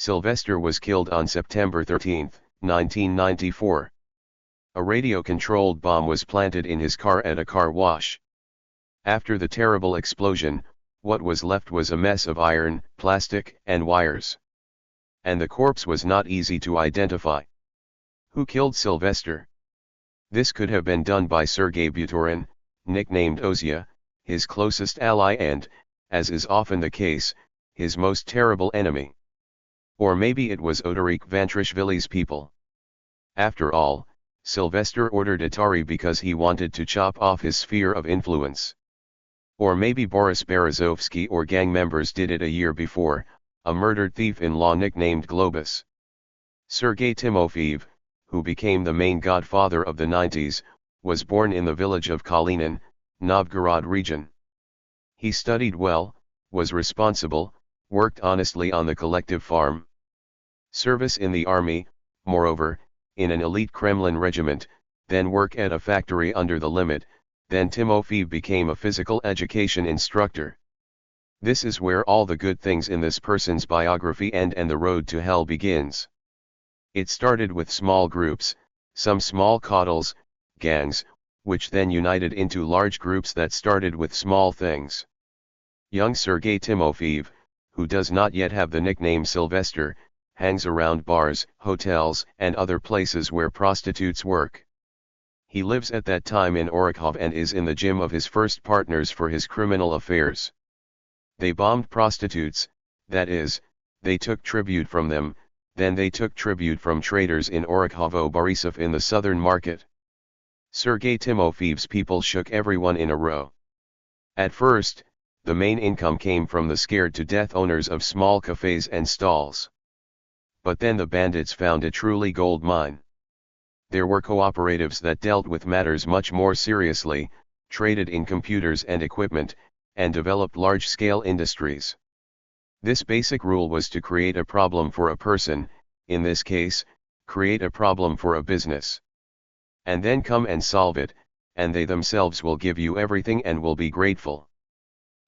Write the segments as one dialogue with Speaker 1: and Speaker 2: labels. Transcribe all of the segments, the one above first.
Speaker 1: Sylvester was killed on September 13, 1994. A radio-controlled bomb was planted in his car at a car wash. After the terrible explosion, what was left was a mess of iron, plastic, and wires. And the corpse was not easy to identify. Who killed Sylvester? This could have been done by Sergei Buturin, nicknamed Ozia, his closest ally and, as is often the case, his most terrible enemy. Or maybe it was Otarik Vantrishvili's people. After all, Sylvester ordered Atari because he wanted to chop off his sphere of influence. Or maybe Boris Berezovsky or gang members did it a year before, a murdered thief-in-law nicknamed Globus. Sergei Timofeev, who became the main godfather of the 90s, was born in the village of Kalinin, Novgorod region. He studied well, was responsible, worked honestly on the collective farm. Service in the army, moreover, in an elite Kremlin regiment, then work at a factory under the limit, then Timofeev became a physical education instructor. This is where all the good things in this person's biography end and the road to hell begins. It started with small groups, some small coddles, gangs, which then united into large groups that started with small things. Young Sergei Timofeev, who does not yet have the nickname Sylvester, hangs around bars, hotels, and other places where prostitutes work. He lives at that time in Orakhov and is in the gym of his first partners for his criminal affairs. They bombed prostitutes, that is, they took tribute from them, then they took tribute from traders in Orakhovo Borisov in the southern market. Sergei Timofeev's people shook everyone in a row. At first, the main income came from the scared-to-death owners of small cafes and stalls. But then the bandits found a truly gold mine. There were cooperatives that dealt with matters much more seriously, traded in computers and equipment, and developed large-scale industries. This basic rule was to create a problem for a person, in this case, create a problem for a business. And then come and solve it, and they themselves will give you everything and will be grateful.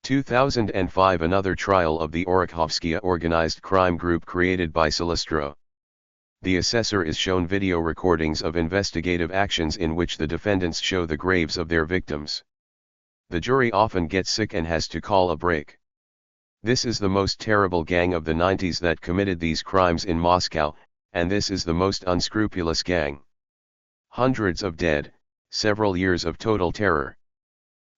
Speaker 1: 2005 Another trial of the Orakhovskaya organized crime group created by Sylvester. The assessor is shown video recordings of investigative actions in which the defendants show the graves of their victims. The jury often gets sick and has to call a break. This is the most terrible gang of the 90s that committed these crimes in Moscow, and this is the most unscrupulous gang. Hundreds of dead, several years of total terror.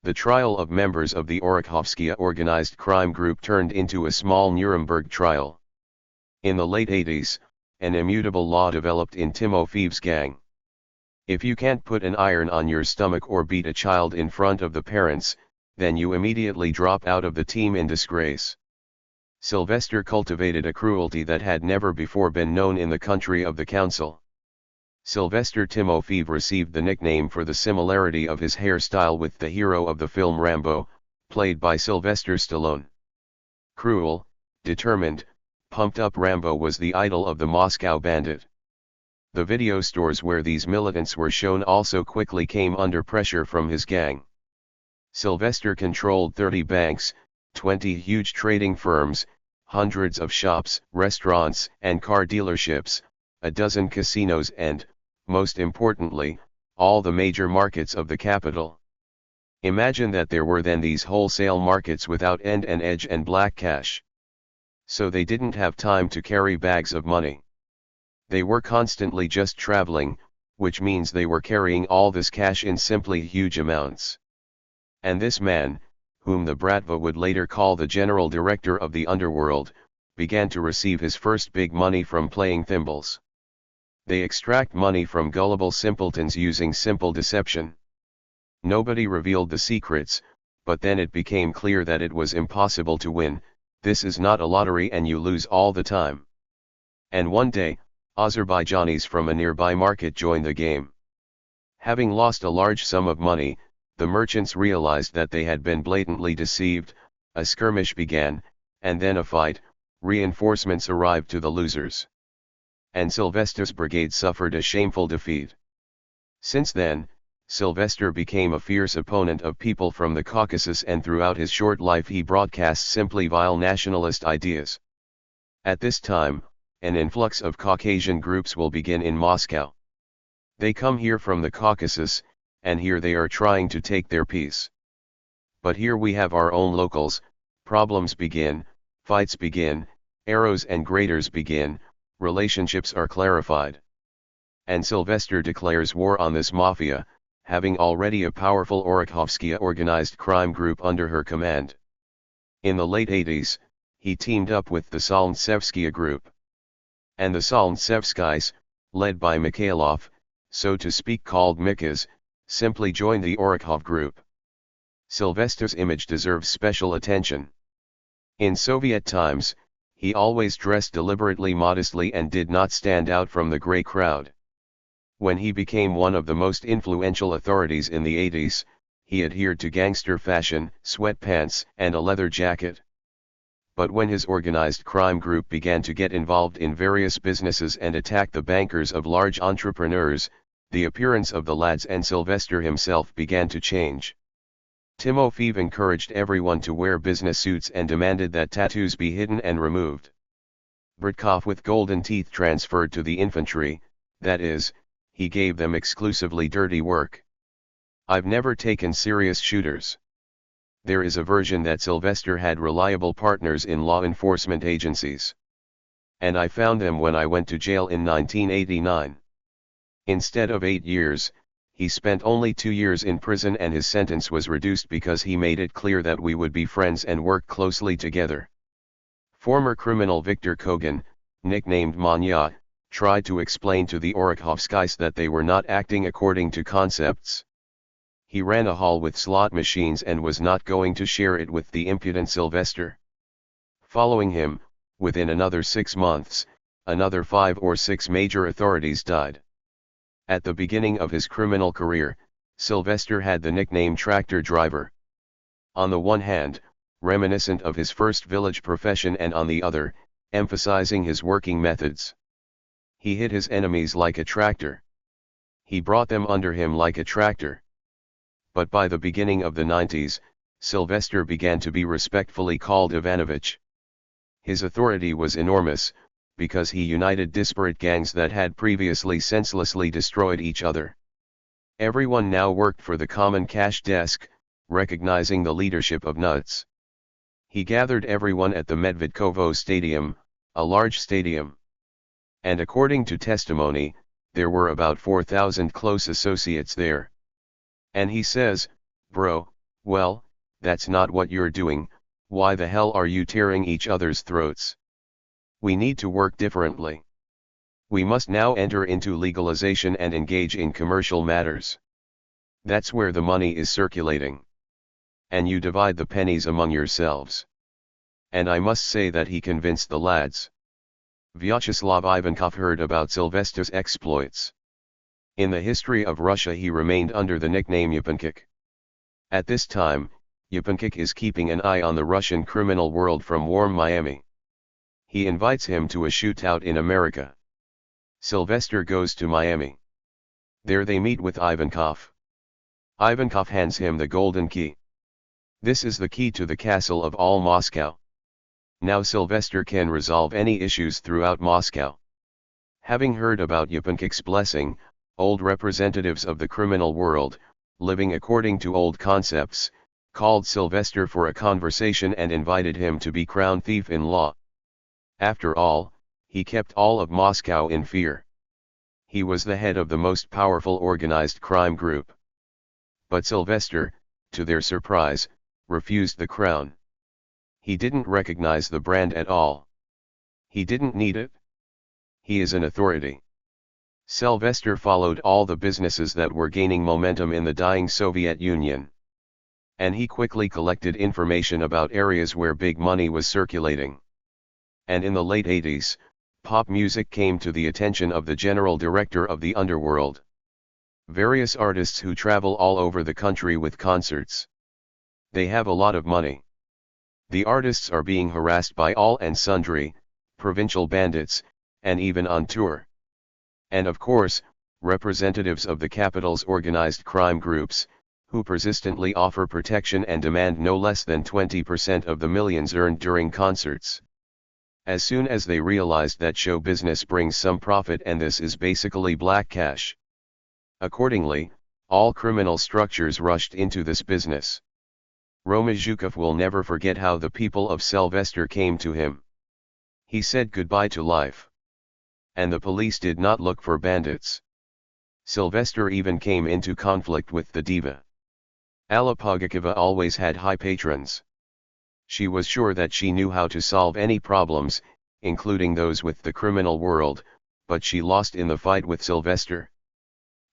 Speaker 1: The trial of members of the Orakhovskaya organized crime group turned into a small Nuremberg trial. In the late 80s, an immutable law developed in Timofeev's gang. If you can't put an iron on your stomach or beat a child in front of the parents, then you immediately drop out of the team in disgrace. Sylvester cultivated a cruelty that had never before been known in the country of the council. Sylvester Timofeev received the nickname for the similarity of his hairstyle with the hero of the film Rambo, played by Sylvester Stallone. Cruel, determined, pumped-up Rambo was the idol of the Moscow bandit. The video stores where these militants were shown also quickly came under pressure from his gang. Sylvester controlled 30 banks, 20 huge trading firms, hundreds of shops, restaurants, and car dealerships, a dozen casinos and, most importantly, all the major markets of the capital. Imagine that there were then these wholesale markets without end and edge and black cash. So they didn't have time to carry bags of money. They were constantly just traveling, which means they were carrying all this cash in simply huge amounts. And this man, whom the Bratva would later call the general director of the underworld, began to receive his first big money from playing thimbles. They extract money from gullible simpletons using simple deception. Nobody revealed the secrets, but then it became clear that it was impossible to win. This is not a lottery and you lose all the time. And one day, Azerbaijanis from a nearby market joined the game. Having lost a large sum of money, the merchants realized that they had been blatantly deceived, a skirmish began, and then a fight, reinforcements arrived to the losers. And Sylvester's brigade suffered a shameful defeat. Since then, Sylvester became a fierce opponent of people from the Caucasus and throughout his short life he broadcast simply vile nationalist ideas. At this time, an influx of Caucasian groups will begin in Moscow. They come here from the Caucasus, and here they are trying to take their piece. But here we have our own locals, problems begin, fights begin, arrows and graters begin, relationships are clarified. And Sylvester declares war on this mafia, having already a powerful Orikhovskaya organized crime group under her command. In the late 80s, he teamed up with the Solntsevskaya group. And the Solntsevskis, led by Mikhailov, so to speak called Mikas, simply joined the Orikhov group. Sylvester's image deserves special attention. In Soviet times, he always dressed deliberately modestly and did not stand out from the grey crowd. When he became one of the most influential authorities in the 80s, he adhered to gangster fashion, sweatpants and a leather jacket. But when his organized crime group began to get involved in various businesses and attack the bankers of large entrepreneurs, the appearance of the lads and Sylvester himself began to change. Timofeev encouraged everyone to wear business suits and demanded that tattoos be hidden and removed. Brytkov with golden teeth transferred to the infantry, that is, he gave them exclusively dirty work. I've never taken serious shooters. There is a version that Sylvester had reliable partners in law enforcement agencies. And I found them when I went to jail in 1989. Instead of 8 years, he spent only 2 years in prison and his sentence was reduced because he made it clear that we would be friends and work closely together. Former criminal Viktor Kogan, nicknamed Manya, tried to explain to the Orikhovskis that they were not acting according to concepts. He ran a hall with slot machines and was not going to share it with the impudent Sylvester. Following him, within another 6 months, another 5 or 6 major authorities died. At the beginning of his criminal career, Sylvester had the nickname Tractor Driver. On the one hand, reminiscent of his first village profession and on the other, emphasizing his working methods. He hit his enemies like a tractor. He brought them under him like a tractor. But by the beginning of the 90s, Sylvester began to be respectfully called Ivanovich. His authority was enormous, because he united disparate gangs that had previously senselessly destroyed each other. Everyone now worked for the common cash desk, recognizing the leadership of Nuts. He gathered everyone at the Medvedkovo Stadium, a large stadium. And according to testimony, there were about 4,000 close associates there. And he says, "Bro, well, that's not what you're doing, why the hell are you tearing each other's throats? We need to work differently. We must now enter into legalization and engage in commercial matters. That's where the money is circulating. And you divide the pennies among yourselves." And I must say that he convinced the lads. Vyacheslav Ivankov heard about Sylvester's exploits. In the history of Russia he remained under the nickname Yapankik. At this time, Yapankik is keeping an eye on the Russian criminal world from warm Miami. He invites him to a shootout in America. Sylvester goes to Miami. There they meet with Ivankov. Ivankov hands him the golden key. This is the key to the castle of all Moscow. Now Sylvester can resolve any issues throughout Moscow. Having heard about Yapankik's blessing, old representatives of the criminal world, living according to old concepts, called Sylvester for a conversation and invited him to be crown thief-in-law. After all, he kept all of Moscow in fear. He was the head of the most powerful organized crime group. But Sylvester, to their surprise, refused the crown. He didn't recognize the brand at all. He didn't need it. He is an authority. Sylvester followed all the businesses that were gaining momentum in the dying Soviet Union. And he quickly collected information about areas where big money was circulating. And in the late 80s, pop music came to the attention of the general director of the underworld. Various artists who travel all over the country with concerts. They have a lot of money. The artists are being harassed by all and sundry, provincial bandits, and even on tour. And of course, representatives of the capital's organized crime groups, who persistently offer protection and demand no less than 20% of the millions earned during concerts. as soon as they realized that show business brings some profit and this is basically black cash. Accordingly, all criminal structures rushed into this business. Roma Zhukov will never forget how the people of Sylvester came to him. He said goodbye to life. And the police did not look for bandits. Sylvester even came into conflict with the diva. Alla Pugacheva always had high patrons. She was sure that she knew how to solve any problems, including those with the criminal world, but she lost in the fight with Sylvester.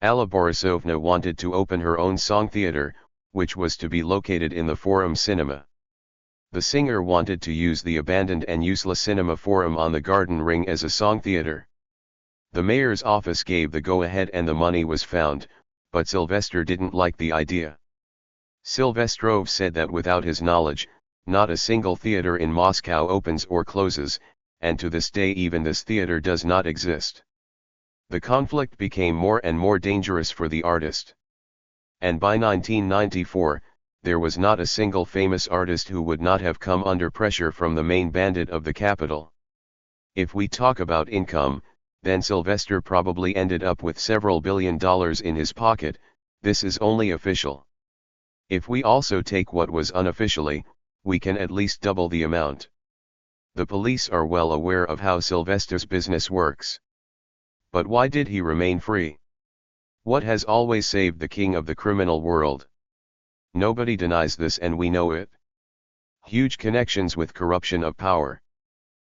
Speaker 1: Alla Borisovna wanted to open her own song theater, which was to be located in the Forum Cinema. The singer wanted to use the abandoned and useless Cinema Forum on the Garden Ring as a song theater. The mayor's office gave the go-ahead and the money was found, but Sylvester didn't like the idea. Silvestrov said that without his knowledge, not a single theater in Moscow opens or closes, and to this day even this theater does not exist. The conflict became more and more dangerous for the artist. And by 1994, there was not a single famous artist who would not have come under pressure from the main bandit of the capital. If we talk about income, then Sylvester probably ended up with several $billion in his pocket. This is only official. If we also take what was unofficially, we can at least double the amount. The police are well aware of how Sylvester's business works. But why did he remain free? What has always saved the king of the criminal world? Nobody denies this and we know it. Huge connections with corruption of power.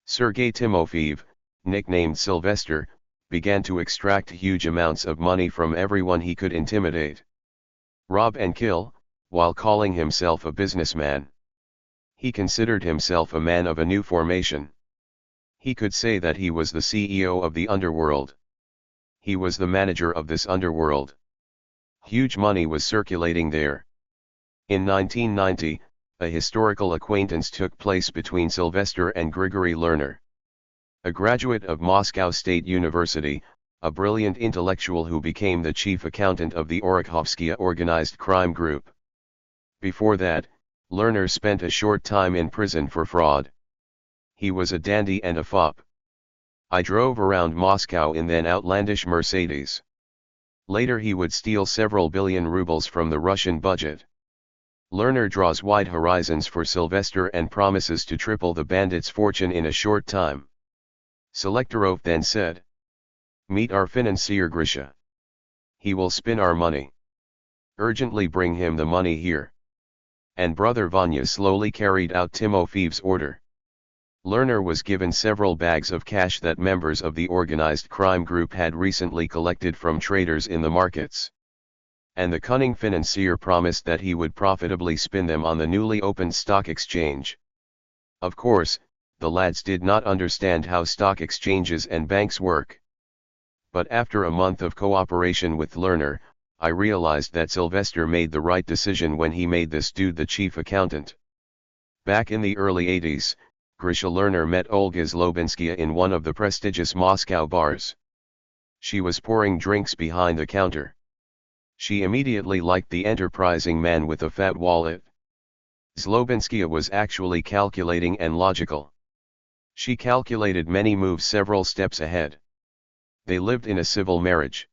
Speaker 1: Sergei Timofeev, nicknamed Sylvester, began to extract huge amounts of money from everyone he could intimidate, rob and kill, while calling himself a businessman. He considered himself a man of a new formation. He could say that he was the CEO of the underworld. He was the manager of this underworld. Huge money was circulating there. In 1990, a historical acquaintance took place between Sylvester and Grigory Lerner. A graduate of Moscow State University, a brilliant intellectual who became the chief accountant of the Orikhovskaya organized crime group. Before that, Lerner spent a short time in prison for fraud. He was a dandy and a fop. I drove around Moscow in then outlandish Mercedes. Later he would steal several billion rubles from the Russian budget. Lerner draws wide horizons for Sylvester and promises to triple the bandit's fortune in a short time. Selektorov then said, "Meet our financier Grisha. He will spin our money. Urgently bring him the money here." And brother Vanya slowly carried out Timofeev's order. Lerner was given several bags of cash that members of the organized crime group had recently collected from traders in the markets. And the cunning financier promised that he would profitably spin them on the newly opened stock exchange. Of course, the lads did not understand how stock exchanges and banks work. But after a month of cooperation with Lerner, I realized that Sylvester made the right decision when he made this dude the chief accountant. Back in the early 80s, Grisha Lerner met Olga Zlobinskaya in one of the prestigious Moscow bars. She was pouring drinks behind the counter. She immediately liked the enterprising man with a fat wallet. Zlobinskaya was actually calculating and logical. She calculated many moves several steps ahead. They lived in a civil marriage.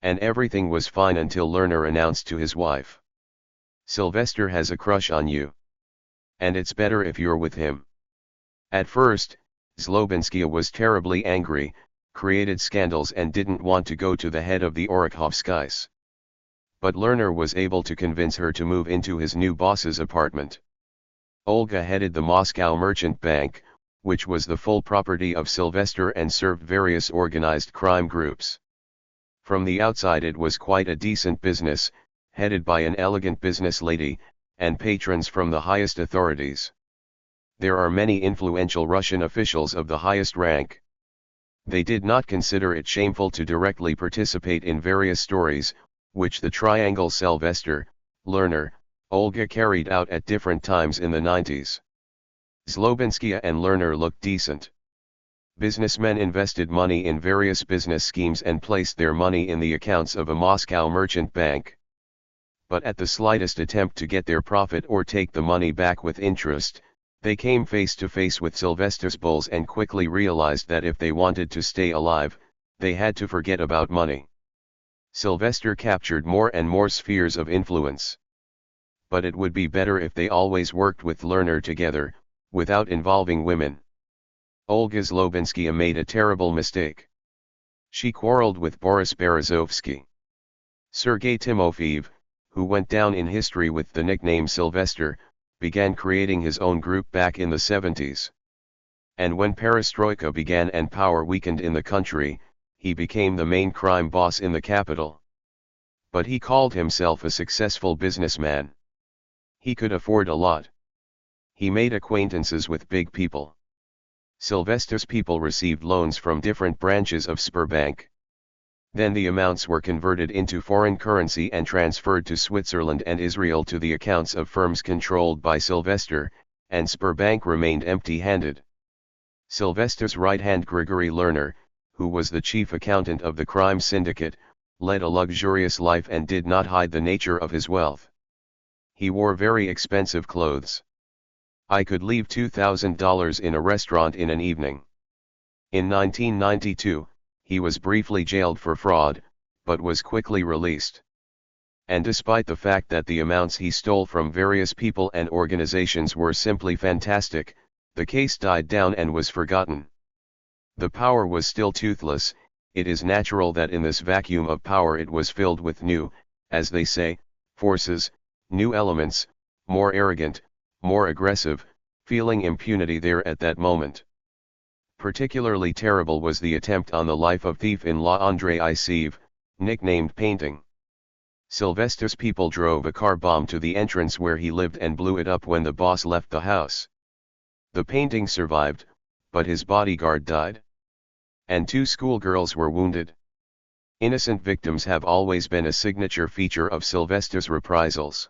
Speaker 1: And everything was fine until Lerner announced to his wife, "Sylvester has a crush on you. And it's better if you're with him." At first, Zlobinskaya was terribly angry, created scandals and didn't want to go to the head of the Orikhovskaya. But Lerner was able to convince her to move into his new boss's apartment. Olga headed the Moscow Merchant Bank, which was the full property of Sylvester and served various organized crime groups. From the outside it was quite a decent business, headed by an elegant business lady, and patrons from the highest authorities. There are many influential Russian officials of the highest rank. They did not consider it shameful to directly participate in various stories, which the triangle Sylvester, Lerner, Olga carried out at different times in the 90s. Zlobinskaya and Lerner looked decent. Businessmen invested money in various business schemes and placed their money in the accounts of a Moscow merchant bank. But at the slightest attempt to get their profit or take the money back with interest, They came face to face with Sylvester's bulls and quickly realized that if they wanted to stay alive, they had to forget about money. Sylvester captured more and more spheres of influence. But it would be better if they always worked with Lerner together, without involving women. Olga Zlobinskaya made a terrible mistake. She quarreled with Boris Berezovsky. Sergei Timofeev, who went down in history with the nickname Sylvester, began creating his own group back in the 70s. And when perestroika began and power weakened in the country, he became the main crime boss in the capital. But he called himself a successful businessman. He could afford a lot. He made acquaintances with big people. Sylvester's people received loans from different branches of Sberbank. Then the amounts were converted into foreign currency and transferred to Switzerland and Israel to the accounts of firms controlled by Sylvester, and Sberbank remained empty-handed. Sylvester's right-hand Grigory Lerner, who was the chief accountant of the crime syndicate, led a luxurious life and did not hide the nature of his wealth. He wore very expensive clothes. I could leave $2,000 in a restaurant in an evening. In 1992, he was briefly jailed for fraud, but was quickly released. And despite the fact that the amounts he stole from various people and organizations were simply fantastic, the case died down and was forgotten. The power was still toothless. It is natural that in this vacuum of power it was filled with new, as they say, forces, new elements, more arrogant, more aggressive, feeling impunity there at that moment. Particularly terrible was the attempt on the life of thief-in-law Andrei Iseev, nicknamed Painting. Sylvester's people drove a car bomb to the entrance where he lived and blew it up when the boss left the house. The Painting survived, but his bodyguard died. And 2 schoolgirls were wounded. Innocent victims have always been a signature feature of Sylvester's reprisals.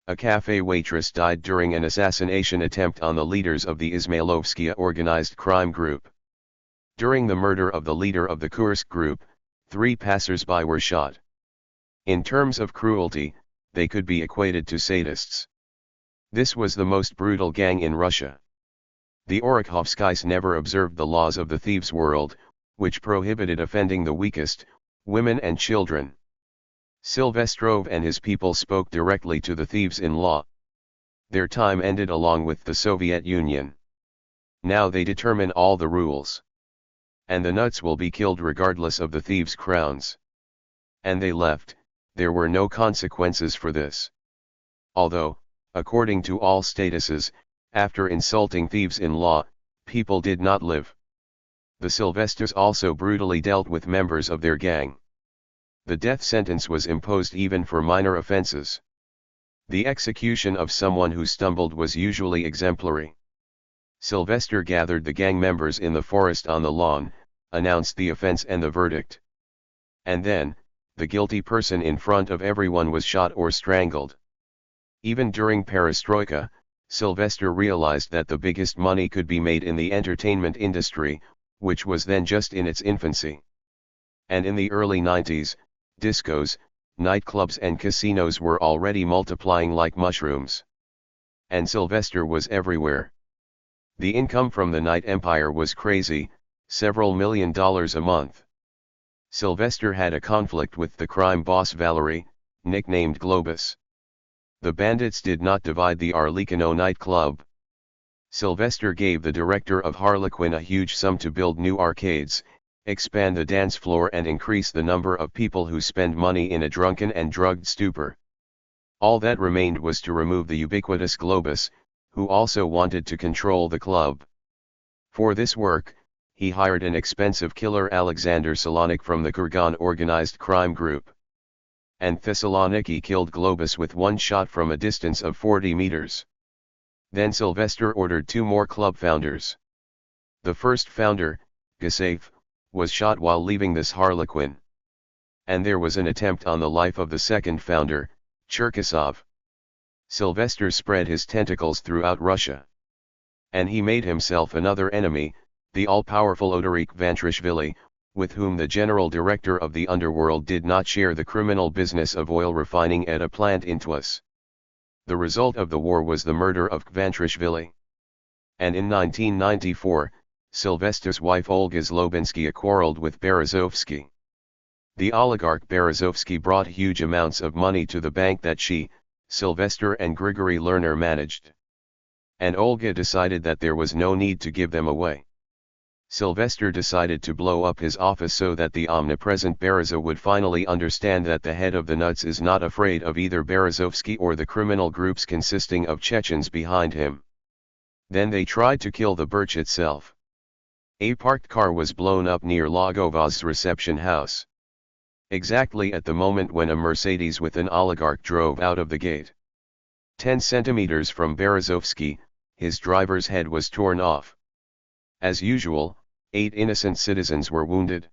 Speaker 1: A cafe waitress died during an assassination attempt on the leaders of the Izmailovskaya organized crime group. During the murder of the leader of the Kursk group, 3 passers-by were shot. In terms of cruelty, they could be equated to sadists. This was the most brutal gang in Russia. The Orokhovskys never observed the laws of the thieves' world, which prohibited offending the weakest, women and children. Sylvestrov and his people spoke directly to the thieves-in-law. Their time ended along with the Soviet Union. Now they determine all the rules. And the nuts will be killed regardless of the thieves' crowns. And they left. There were no consequences for this. Although, according to all statuses, after insulting thieves-in-law, people did not live. The Sylvesters also brutally dealt with members of their gang. The death sentence was imposed even for minor offenses. The execution of someone who stumbled was usually exemplary. Sylvester gathered the gang members in the forest on the lawn, announced the offense and the verdict. And then, the guilty person in front of everyone was shot or strangled. Even during perestroika, Sylvester realized that the biggest money could be made in the entertainment industry, which was then just in its infancy. And in the early 90s, discos, nightclubs and casinos were already multiplying like mushrooms. And Sylvester was everywhere. The income from the night empire was crazy, several $1 million a month. Sylvester had a conflict with the crime boss Valery, nicknamed Globus. The bandits did not divide the Arlequino nightclub. Sylvester gave the director of Harlequin a huge sum to build new arcades, expand the dance floor and increase the number of people who spend money in a drunken and drugged stupor. All that remained was to remove the ubiquitous Globus, who also wanted to control the club. For this work, he hired an expensive killer Alexander Solonik from the Kurgan organized crime group. And Thessaloniki killed Globus with one shot from a distance of 40 meters. Then Sylvester ordered 2 more club founders. The first founder, Gasaev, was shot while leaving this Harlequin. And there was an attempt on the life of the second founder, Cherkasov. Sylvester spread his tentacles throughout Russia. And he made himself another enemy, the all-powerful Odorik Vantrishvili, with whom the general director of the underworld did not share the criminal business of oil refining at a plant in Tvis. The result of the war was the murder of Vantrishvili. and in 1994, Sylvester's wife Olga Zlobinskaya quarreled with Berezovsky. The oligarch Berezovsky brought huge amounts of money to the bank that she, Sylvester and Grigory Lerner managed. And Olga decided that there was no need to give them away. Sylvester decided to blow up his office so that the omnipresent Bereza would finally understand that the head of the nuts is not afraid of either Berezovsky or the criminal groups consisting of Chechens behind him. Then they tried to kill the Birch itself. A parked car was blown up near Logovaz's reception house. Exactly at the moment when a Mercedes with an oligarch drove out of the gate. 10 centimeters from Berezovsky, his driver's head was torn off. As usual, 8 innocent citizens were wounded.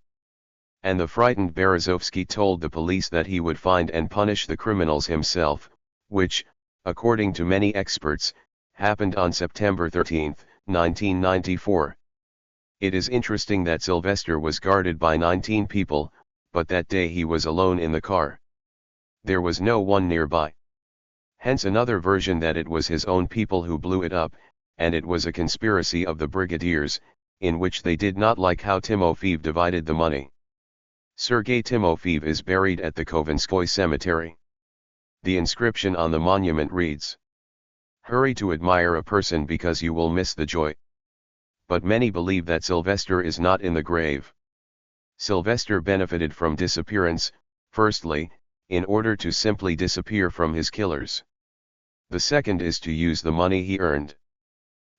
Speaker 1: And the frightened Berezovsky told the police that he would find and punish the criminals himself, which, according to many experts, happened on September 13, 1994. It is interesting that Sylvester was guarded by 19 people, but that day he was alone in the car. There was no one nearby. Hence another version that it was his own people who blew it up, and it was a conspiracy of the brigadiers, in which they did not like how Timofeev divided the money. Sergei Timofeev is buried at the Kovenskoy cemetery. The inscription on the monument reads, "Hurry to admire a person because you will miss the joy." But many believe that Sylvester is not in the grave. Sylvester benefited from disappearance, firstly, in order to simply disappear from his killers. The second is to use the money he earned.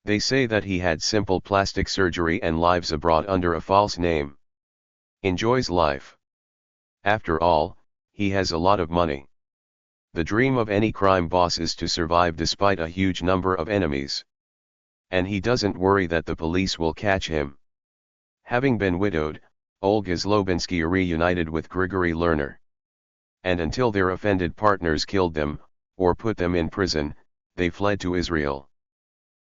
Speaker 1: They say that he had simple plastic surgery and lives abroad under a false name. Enjoys life. After all, he has a lot of money. The dream of any crime boss is to survive despite a huge number of enemies. And he doesn't worry that the police will catch him. Having been widowed, Olga Zlobinskaya reunited with Grigory Lerner. And until their offended partners killed them, or put them in prison, they fled to Israel.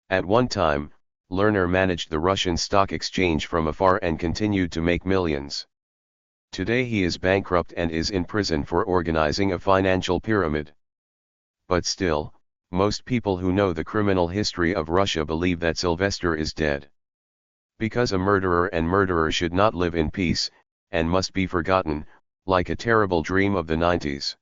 Speaker 1: At one time, Lerner managed the Russian stock exchange from afar and continued to make millions. Today he is bankrupt and is in prison for organizing a financial pyramid. But still, most people who know the criminal history of Russia believe that Sylvester is dead. Because a murderer should not live in peace, and must be forgotten, like a terrible dream of the 90s.